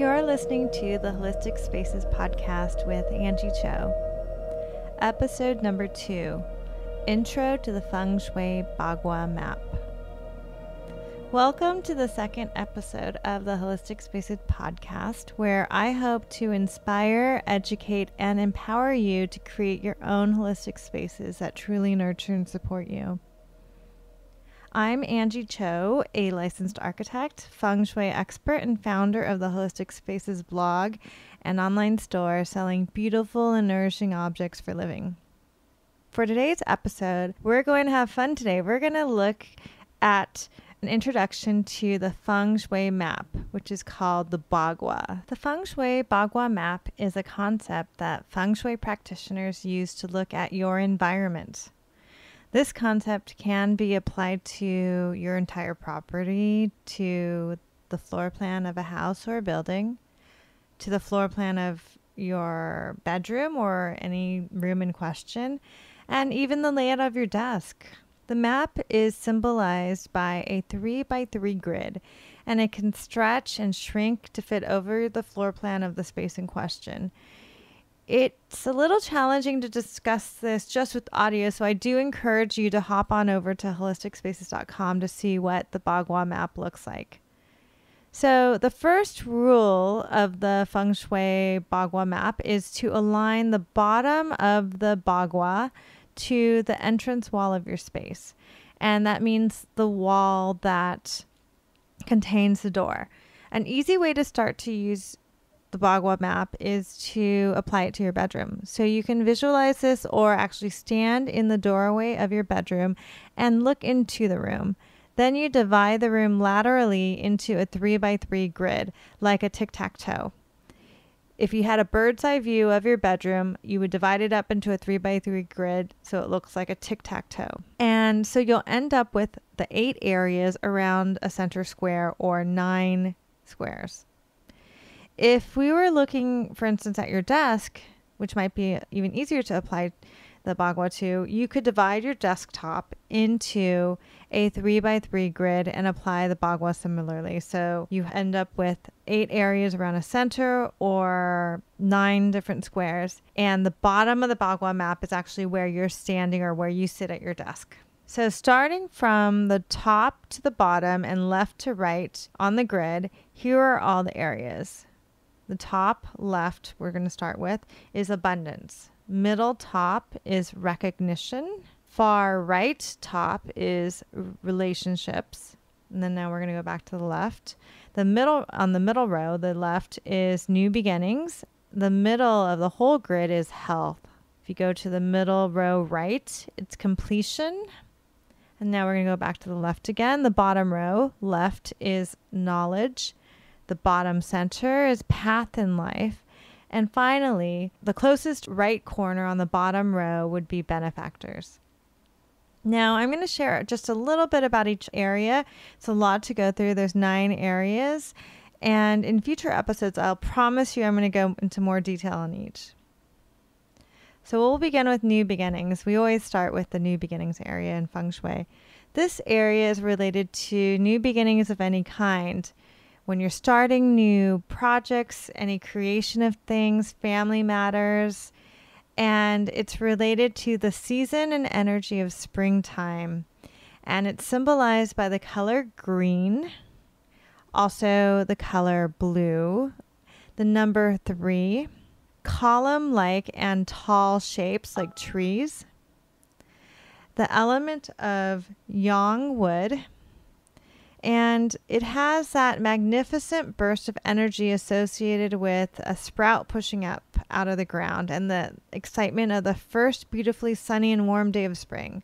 You're listening to the Holistic Spaces Podcast with Angie Cho. Episode number 2, Intro to the Feng Shui Bagua Map. Welcome to the second episode of the Holistic Spaces Podcast, where I hope to inspire, educate, and empower you to create your own holistic spaces that truly nurture and support you. I'm Angie Cho, a licensed architect, Feng Shui expert, and founder of the Holistic Spaces blog and online store selling beautiful and nourishing objects for living. For today's episode, we're going to have fun today. We're going to look at an introduction to the Feng Shui map, which is called the bagua. The Feng Shui bagua map is a concept that Feng Shui practitioners use to look at your environment. This concept can be applied to your entire property, to the floor plan of a house or a building, to the floor plan of your bedroom or any room in question, and even the layout of your desk. The map is symbolized by a 3x3 grid, and it can stretch and shrink to fit over the floor plan of the space in question. It's a little challenging to discuss this just with audio, so I do encourage you to hop on over to HolisticSpaces.com to see what the bagua map looks like. So the first rule of the Feng Shui bagua map is to align the bottom of the bagua to the entrance wall of your space. And that means the wall that contains the door. An easy way to start to use the bagua map is to apply it to your bedroom. So you can visualize this or actually stand in the doorway of your bedroom and look into the room. Then you divide the room laterally into a 3x3 grid, like a tic-tac-toe. If you had a bird's eye view of your bedroom, you would divide it up into a 3x3 grid so it looks like a tic-tac-toe. And so you'll end up with the 8 areas around a center square or 9 squares. If we were looking, for instance, at your desk, which might be even easier to apply the bagua to, you could divide your desktop into a 3x3 grid and apply the bagua similarly. So you end up with 8 areas around a center or 9 different squares. And the bottom of the bagua map is actually where you're standing or where you sit at your desk. So starting from the top to the bottom and left to right on the grid, here are all the areas. The top left we're going to start with is abundance. Middle top is recognition. Far right top is relationships. And then now we're going to go back to the left. On the middle row, the left is new beginnings. The middle of the whole grid is health. If you go to the middle row right, it's completion. And now we're going to go back to the left again. The bottom row left is knowledge. The bottom center is path in life. And finally, the closest right corner on the bottom row would be benefactors. Now, I'm going to share just a little bit about each area. It's a lot to go through. There's 9 areas. And in future episodes, I'll promise you I'm going to go into more detail on each. So we'll begin with new beginnings. We always start with the new beginnings area in Feng Shui. This area is related to new beginnings of any kind. When you're starting new projects, any creation of things, family matters, and it's related to the season and energy of springtime. And it's symbolized by the color green, also the color blue, the number 3, column-like and tall shapes like trees, the element of yang wood, and it has that magnificent burst of energy associated with a sprout pushing up out of the ground and the excitement of the first beautifully sunny and warm day of spring.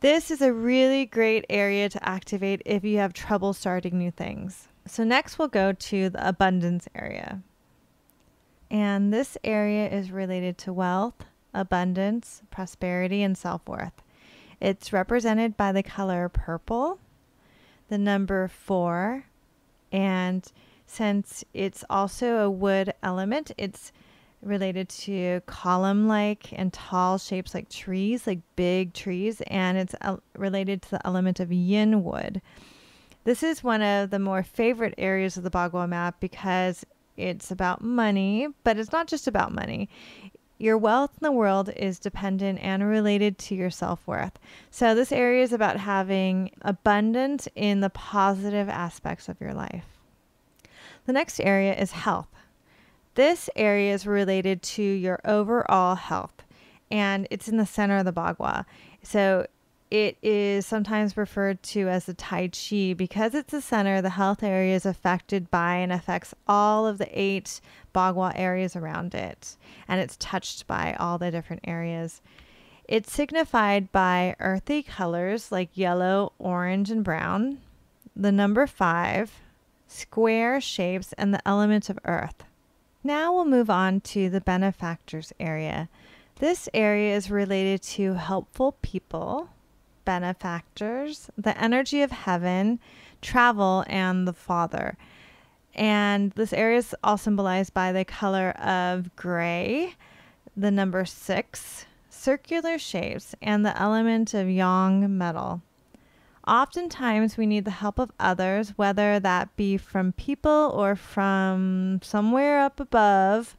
This is a really great area to activate if you have trouble starting new things. So next we'll go to the abundance area. And this area is related to wealth, abundance, prosperity, and self-worth. It's represented by the color purple, the number 4, and since it's also a wood element, it's related to column-like and tall shapes like trees, like big trees, and it's related to the element of yin wood. This is one of the more favorite areas of the bagua map because it's about money, but it's not just about money. Your wealth in the world is dependent and related to your self-worth. So this area is about having abundance in the positive aspects of your life. The next area is health. This area is related to your overall health, and it's in the center of the bagua. So it is sometimes referred to as the Tai Chi because it's the center. The health area is affected by and affects all of the 8 bagua areas around it, and it's touched by all the different areas. It's signified by earthy colors like yellow, orange, and brown, the number 5, square shapes, and the element of earth. Now we'll move on to the benefactors area. This area is related to helpful people, benefactors, the energy of heaven, travel, and the Father. And this area is all symbolized by the color of gray, the number 6, circular shapes, and the element of yang metal. Oftentimes we need the help of others, whether that be from people or from somewhere up above,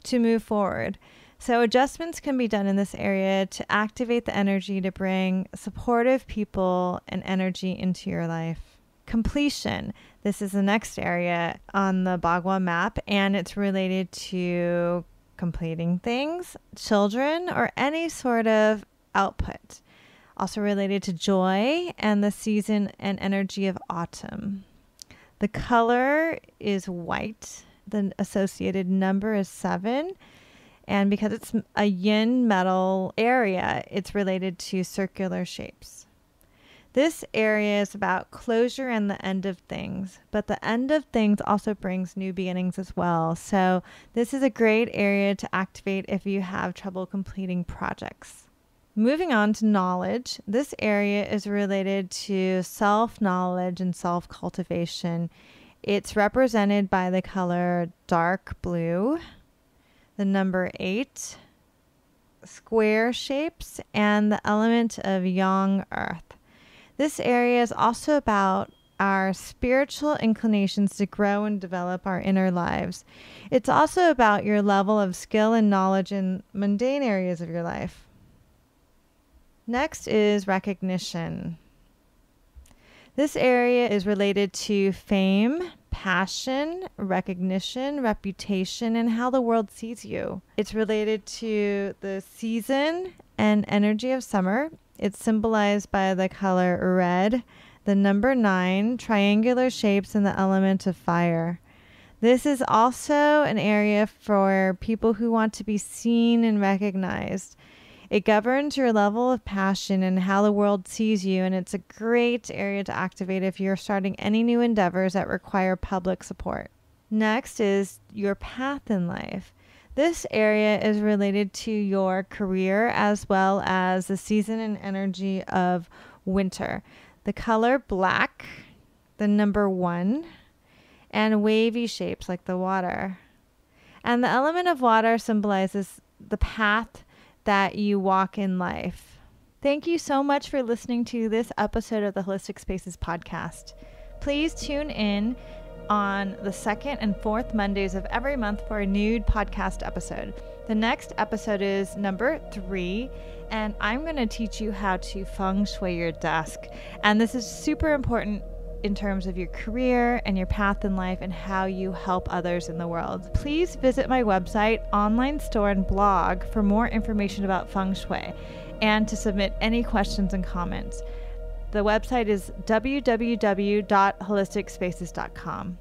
to move forward. So adjustments can be done in this area to activate the energy to bring supportive people and energy into your life. Completion. This is the next area on the bagua map, and it's related to completing things, children, or any sort of output. Also related to joy and the season and energy of autumn. The color is white. The associated number is 7. And because it's a yin metal area, it's related to circular shapes. This area is about closure and the end of things, but the end of things also brings new beginnings as well. So this is a great area to activate if you have trouble completing projects. Moving on to knowledge, this area is related to self-knowledge and self-cultivation. It's represented by the color dark blue, the number 8, square shapes, and the element of yang earth. This area is also about our spiritual inclinations to grow and develop our inner lives. It's also about your level of skill and knowledge in mundane areas of your life. Next is recognition. This area is related to fame, passion, recognition, reputation, and how the world sees you. It's related to the season and energy of summer. It's symbolized by the color red, the number 9, triangular shapes, and the element of fire. This is also an area for people who want to be seen and recognized. It governs your level of passion and how the world sees you, and it's a great area to activate if you're starting any new endeavors that require public support. Next is your path in life. This area is related to your career as well as the season and energy of winter. The color black, the number 1, and wavy shapes like the water. And the element of water symbolizes the path that you walk in life. Thank you so much for listening to this episode of the Holistic Spaces Podcast. Please tune in on the 2nd and 4th Mondays of every month for a new podcast episode. The next episode is number 3, and I'm going to teach you how to Feng Shui your desk. And this is super important in terms of your career and your path in life and how you help others in the world. Please visit my website, online store, and blog for more information about Feng Shui and to submit any questions and comments. The website is www.HolisticSpaces.com.